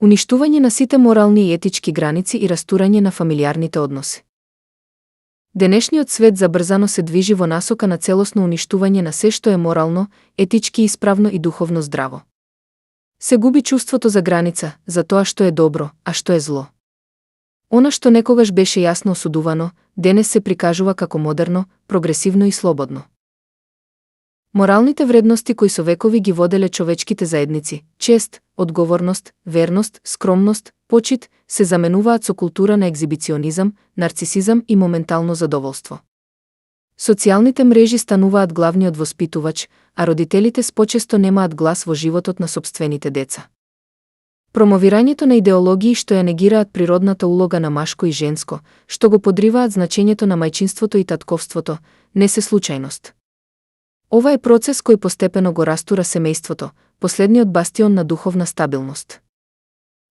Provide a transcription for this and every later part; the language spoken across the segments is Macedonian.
Уништување на сите морални и етички граници и растурање на фамилиарните односи. Денешниот свет забрзано се движи во насока на целосно уништување на се што е морално, етички исправно и духовно здраво. Се губи чувството за граница, за тоа што е добро, а што е зло. Она што некогаш беше јасно осудувано, денес се прикажува како модерно, прогресивно и слободно. Моралните вредности кои со векови ги воделе човечките заедници, чест, одговорност, верност, скромност, почит, се заменуваат со култура на екзибиционизам, нарцисизам и моментално задоволство. Социјалните мрежи стануваат главниот воспитувач, а родителите спочесто немаат глас во животот на сопствените деца. Промовирањето на идеологии што ја негираат природната улога на машко и женско, што го подриваат значењето на мајчинството и татковството, не се случајност. Ова е процес кој постепено го растура семејството, последниот бастион на духовна стабилност.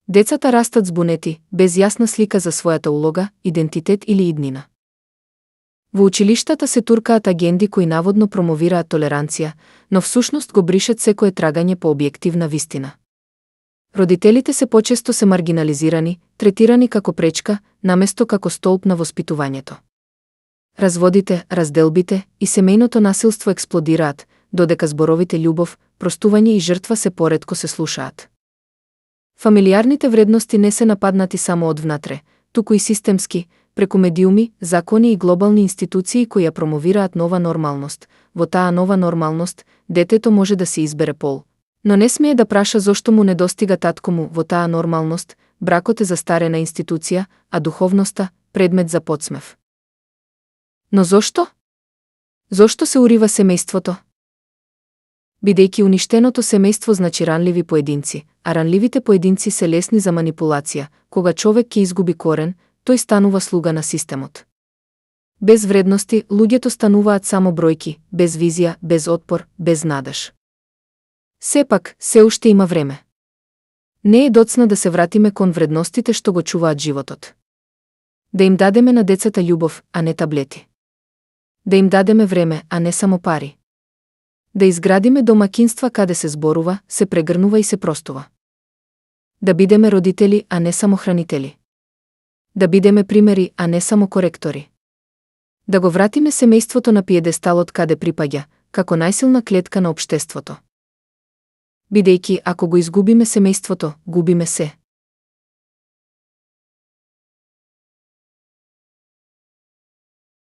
Децата растат збунети, без јасна слика за својата улога, идентитет или иднина. Во училиштата се туркаат агенди кои наводно промовираат толеранција, но всушност го бришат секое трагање по објективна вистина. Родителите се почесто се маргинализирани, третирани како пречка, наместо како столб на воспитувањето. Разводите, разделбите и семејното насилство експлодираат, додека зборовите љубов, простување и жртва се поретко се слушаат. Фамилиарните вредности не се нападнати само од внатре, туку и системски, преку медиуми, закони и глобални институции кои ја промовираат нова нормалност. Во таа нова нормалност, детето може да си избере пол, но не смее да праша зошто му недостига татко му. Во таа нормалност, бракот е застарена институција, а духовноста предмет за подсмев. Но зошто? Зошто се урива семејството? Бидејќи уништеното семејство значи ранливи поединци, а ранливите поединци се лесни за манипулација. Кога човек ќе изгуби корен, тој станува слуга на системот. Без вредности, луѓето стануваат само бројки, без визија, без отпор, без надеж. Сепак, се уште има време. Не е доцна да се вратиме кон вредностите што го чуваат животот. Да им дадеме на децата љубов, а не таблети. Да им дадеме време, а не само пари. Да изградиме домакинства каде се зборува, се прегрнува и се простува. Да бидеме родители, а не само хранители. Да бидеме примери, а не само коректори. Да го вратиме семејството на пиедесталот каде припаѓа, како најсилна клетка на општеството. Бидејќи ако го изгубиме семејството, губиме се.